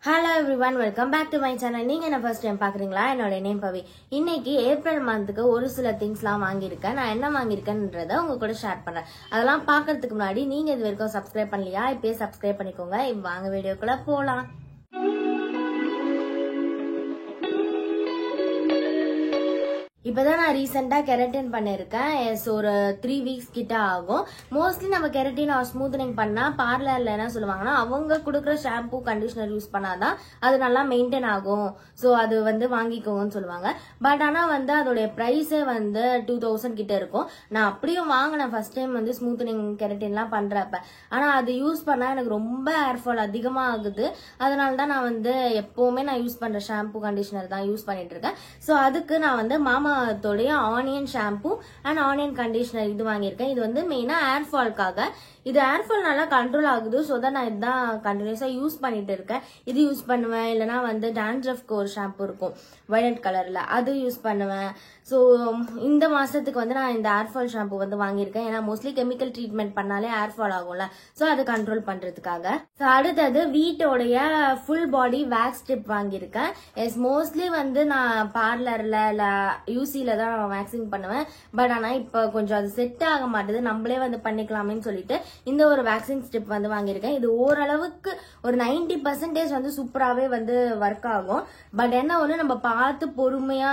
Hello everyone, welcome back to my channel. நீங்க என்ன first time பாக்குறீங்களா? என்னோட நேம் பவி. இன்னைக்கு ஏப்ரல் மந்த்க்கு ஒரு சில திங்ஸ்லாம் வாங்கியிருக்கேன். நான் என்ன வாங்கியிருக்கேன்றதை உங்க கூட ஷேர் பண்றேன். அதெல்லாம் பார்க்கிறதுக்கு முன்னாடி நீங்க இது வரைக்கும் சப்ஸ்கிரைப் பண்ணலையா? இப்பவே சப்ஸ்கிரைப் பண்ணிக்கோங்க. வாங்க வீடியோக்குள்ள போலாம். இப்பதான் நான் ரீசெண்டா கெரட்டின் பண்ணிருக்கேன். ஒரு 3 வீக்ஸ் கிட்ட ஆகும். மோஸ்ட்லி நம்ம கெரட்டின் ஆர் ஸ்மூத்தனிங் பண்ணா பார்லர்ல என்ன சொல்லுவாங்கன்னா, அவங்க கொடுக்குற ஷாம்பூ கண்டிஷனர் யூஸ் பண்ணாதான் அது நல்லா மெயின்டைன் ஆகும், சோ அது வாங்கிக்கோங்கன்னு சொல்லுவாங்க. பட் ஆனா அதோடைய பிரைஸே 2000 கிட்ட இருக்கும். நான் அப்படியும் வாங்கினேன் ஃபர்ஸ்ட் டைம் ஸ்மூத்தனிங் கெரட்டின்லாம் பண்றப்ப. ஆனா அது யூஸ் பண்ணா எனக்கு ரொம்ப ஹேர் ஃபால் அதிகமா ஆகுது. அதனாலதான் நான் எப்பவுமே நான் யூஸ் பண்ற ஷாம்பூ கண்டிஷனர் தான் யூஸ் பண்ணிட்டு இருக்கேன். சோ அதுக்கு நான் மாமா onion shampoo and onion conditioner இது வாங்கியிருக்கேன். இது மெயினா ஹேர் ஃபால்க்காக. இது ஹேர் ஃபால் நல்லா கண்ட்ரோல் ஆகுது. ஸோ தான் நான் இதுதான் கண்டினியூஸா யூஸ் பண்ணிட்டு இருக்கேன். இது யூஸ் பண்ணுவேன். இல்லைன்னா டாண்ட்ரஃப்க்கு ஒரு ஷாம்பூ இருக்கும் வயலட் கலர்ல, அது யூஸ் பண்ணுவேன். ஸோ இந்த மாசத்துக்கு நான் இந்த ஹேர் ஃபால் ஷாம்பூ வாங்கியிருக்கேன். ஏன்னா மோஸ்ட்லி கெமிக்கல் ட்ரீட்மெண்ட் பண்ணாலே ஹேர் ஃபால் ஆகும்ல, ஸோ அது கண்ட்ரோல் பண்றதுக்காக. ஸோ அடுத்தது வீட்டோடைய ஃபுல் பாடி வேக்ஸ் ஸ்ட்ரிப் வாங்கியிருக்கேன். மோஸ்ட்லி நான் பார்லர்ல இல்ல யூசில தான் வேக்சிங் பண்ணுவேன். பட் ஆனா இப்ப கொஞ்சம் அது செட் ஆக மாட்டேது, நம்மளே பண்ணிக்கலாமேன்னு சொல்லிட்டு இந்த ஒரு வேக்சின் ஸ்ட்ரிப் வாங்கியிருக்கேன். இது ஓரளவுக்கு ஒரு 90% சூப்பராகவே ஒர்க் ஆகும். பட் என்ன ஒன்று, நம்ம பார்த்து பொறுமையா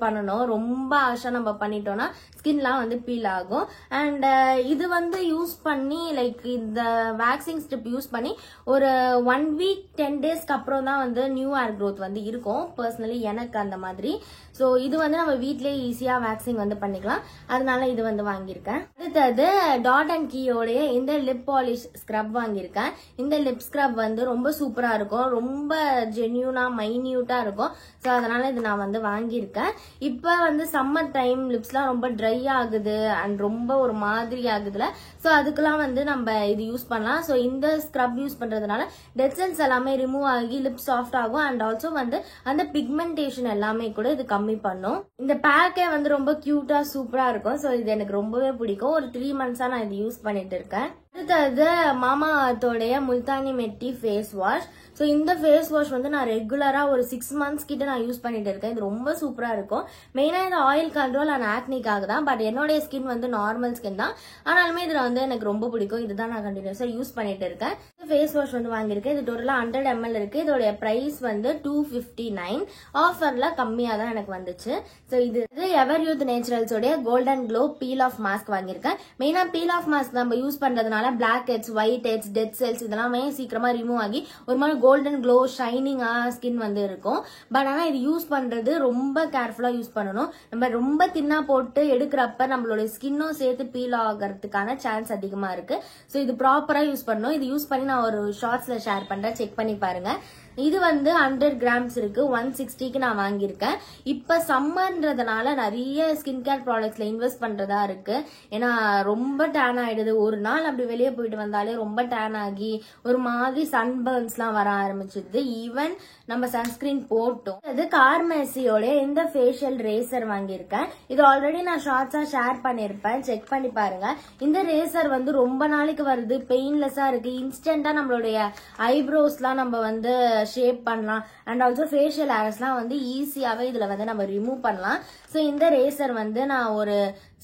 பண்ணணும். ரொம்ப ஆஷா நம்ம பண்ணிட்டோம்னா ஸ்கின்லாம் பீல் ஆகும். அண்ட் இது யூஸ் பண்ணி லைக் இந்த வேக்சின் ஸ்ட்ரிப் யூஸ் பண்ணி ஒரு 1 வீக் 10 டேஸ்க்கு அப்புறம் தான் நியூ ஹேர் க்ரோத் இருக்கும். பர்சனலி எனக்கு அந்த மாதிரி. ஸோ இது நம்ம வீட்லயே ஈஸியா வேக்சிங் பண்ணிக்கலாம். அதனால இது வாங்கியிருக்கேன். அடுத்தது டாட் அண்ட் கீயோடைய இந்த லிப் பாலிஷ் ஸ்க்ரப் வாங்கியிருக்கேன். இந்த லிப் ஸ்க்ரப் ரொம்ப சூப்பரா இருக்கும். ரொம்ப ஜென்யூனா மைன்யூட்டா இருக்கும். ஸோ அதனால இது நான் வாங்கியிருக்கேன். இப்ப சம்மர் டைம் லிப்ஸ்லாம் ரொம்ப ட்ரை ஆகுது அண்ட் ரொம்ப ஒரு மாதிரி ஆகுதுல, ஸோ அதுக்கெல்லாம் நம்ம இது யூஸ் பண்ணலாம். ஸோ இந்த ஸ்க்ரப் யூஸ் பண்றதுனால டெட் செல்ஸ் எல்லாமே ரிமூவ் ஆகி லிப் சாஃப்ட் ஆகும். அண்ட் ஆல்சோ அந்த பிக்மெண்டேஷன் எல்லாமே கூட இது கம்மி பண்ணும். இந்த பேக்கே ரொம்ப கியூட்டா சூப்பரா இருக்கும். ஸோ இது எனக்கு ரொம்பவே பிடிக்கும். ஒரு 3 மந்த்ஸா நான் இது யூஸ் பண்ணிட்டு இருக்கேன். அடுத்தது மாமா அர்த்தோடைய முல்தானி மெட்டி ஃபேஸ் வாஷ். ஸோ இந்த ஃபேஸ் வாஷ் நான் ரெகுலரா ஒரு 6 மந்த்ஸ் கிட்ட நான் யூஸ் பண்ணிட்டு இருக்கேன். இது ரொம்ப சூப்பரா இருக்கும். மெயினா இந்த ஆயில் கண்ட்ரோல் அண்ட் ஆக்னிக்காக தான். பட் என்னுடைய ஸ்கின் நார்மல் ஸ்கின் தான். ஆனாலுமே இதுல எனக்கு ரொம்ப பிடிக்கும். இதுதான் நான் கண்டினியூஸா யூஸ் பண்ணிட்டு இருக்கேன். ஃபேஸ் வாஷ் வாங்கியிருக்கேன். இது டோட்டலா 100 ml இருக்கு. இதோட பிரைஸ் 259. ஆஃபர்ல கம்மியா தான் எனக்கு வந்துச்சு. ஸோ இது எவர் யூத் நேச்சுரல்ஸோட golden glow peel off mask வாங்கியிருக்கேன். மெயினா பீல் ஆஃப் மாஸ்க் நம்ம யூஸ் பண்றதுனால blackheads, whiteheads, dead cells இதெல்லாமே சீக்கிரமா ரிமூவ் ஆகி ஒரு மாதிரி கோல்டன் க்ளோ ஷைனிங்கா ஸ்கின் இருக்கும். பட் ஆனா இது யூஸ் பண்றது ரொம்ப கேர்ஃபுல்லா யூஸ் பண்ணணும். நம்ம ரொம்ப தின்னா போட்டு எடுக்கிறப்ப நம்மளோட ஸ்கின்னும் சேர்த்து பீல் ஆகிறதுக்கான சான்ஸ் அதிகமா இருக்கு. ஸோ இது ப்ராப்பரா யூஸ் பண்ணணும். இது யூஸ் பண்ணி நான் ஒரு ஷார்ட்ஸ்ல ஷேர் பண்றேன், செக் பண்ணி பாருங்க. இது 100 கிராம்ஸ் இருக்கு. 160க்கு நான் வாங்கியிருக்கேன். இப்ப சம்மர்ன்றதுனால நிறைய ஸ்கின் கேர் ப்ராடக்ட்ஸ்ல இன்வெஸ்ட் பண்றதா இருக்கு. ஏன்னா ரொம்ப டேன் ஆயிடுது. ஒரு நாள் அப்படி வெளியே போயிட்டு வந்தாலே ரொம்ப டேன் ஆகி ஒரு மாதிரி சன்பர்ன்ஸ் எல்லாம் வர ஆரம்பிச்சிருது. ஈவன் நம்ம சன்ஸ்கிரீன் போட்டோம். அது கார்மெசியோட இந்த ஃபேஷியல் ரேசர் வாங்கியிருக்கேன். இது ஆல்ரெடி நான் ஷார்ட்ஸா ஷேர் பண்ணிருப்பேன், செக் பண்ணி பாருங்க. இந்த ரேசர் ரொம்ப நாளைக்கு வருது, பெயின்லெஸ்ஸா இருக்கு. இன்ஸ்டன்டா நம்மளுடைய ஐப்ரோஸ்லாம் நம்ம ஷேப் பண்ணலாம். அண்ட் ஆல்சோ ஃபேஷியல் ஹேர்ஸ்லாம் ஈஸியாவே இதுல நம்ம ரிமூவ் பண்ணலாம். ஸோ இந்த ரேசர் நான் ஒரு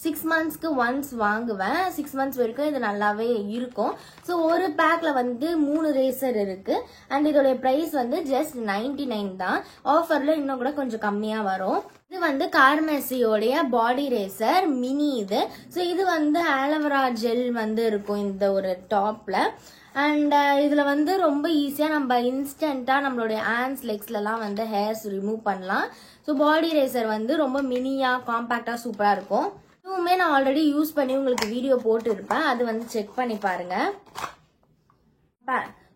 6 மந்த்ஸ்க்கு ஒன்ஸ் வாங்குவேன். 6 மந்த்ஸ் வரைக்கும் இது நல்லாவே இருக்கும். ஸோ ஒரு பேக்ல 3 ரேசர் இருக்கு. அண்ட் இதோட பிரைஸ் ஜஸ்ட் 99 தான். ஆஃபர்ல இன்னும் கூட கொஞ்சம் கம்மியா வரும். இது கார்மெசியோடைய பாடி ரேசர் மினி இது. ஸோ இது ஆலோவேரா ஜெல் இருக்கும் இந்த ஒரு டாப்ல. அண்ட் இதுல ரொம்ப ஈஸியா நம்ம இன்ஸ்டன்டா நம்மளுடைய ஹேண்ட்ஸ் லெக்ஸ்லாம் ஹேர்ஸ் ரிமூவ் பண்ணலாம். ஸோ பாடி ரேசர் ரொம்ப மினியா காம்பாக்டா சூப்பரா இருக்கும். இதுவுமே நான் ஆல்ரெடி யூஸ் பண்ணி உங்களுக்கு வீடியோ போட்டு இருப்பேன், அது செக் பண்ணி பாருங்க.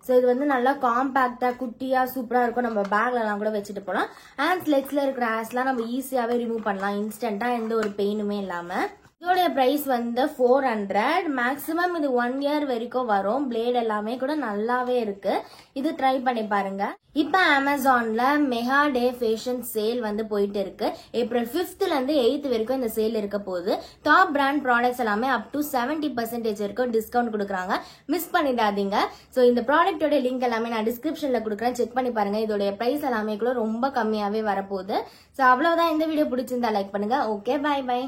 ஸோ இது நல்லா காம்பாக்டா குட்டியா சூப்பரா இருக்கும். நம்ம பேக்ல எல்லாம் கூட வச்சுட்டு போலாம். ஹேண்ட்ஸ் லெக்ஸ்ல இருக்கிற ஹேர்ஸ்லாம் நம்ம ஈஸியாவே ரிமூவ் பண்ணலாம் இன்ஸ்டன்டா, எந்த ஒரு பெயினுமே இல்லாம. இதோட பிரைஸ் வந்து 400. மேக்ஸிமம் இது 1 இயர் வரைக்கும் வரும். பிளேட் எல்லாமே கூட நல்லாவே இருக்கு. இது ட்ரை பண்ணி பாருங்க. இப்ப அமேசான்ல மெகா டே ஃபேஷன் சேல் வந்து போயிட்டு இருக்கு. ஏப்ரல் 5th இருந்து 8th வரைக்கும் இந்த சேல் இருக்க போகுது. டாப் பிராண்ட் ப்ராடக்ட்ஸ் எல்லாமே அப் டு 70% வரைக்கும் டிஸ்கவுண்ட் கொடுக்குறாங்க. மிஸ் பண்ணிடாதீங்க. ஸோ இந்த ப்ராடக்டோட லிங்க் எல்லாமே நான் டிஸ்கிரிப்ஷன்ல கொடுக்குறேன். செக் பண்ணி பாருங்க. இதோட பிரைஸ் எல்லாமே கூட ரொம்ப கம்மியாவே வரப்போகுது. ஸோ அவ்வளவுதான். இந்த வீடியோ பிடிச்சிருந்தா லைக் பண்ணுங்க. Okay, bye by.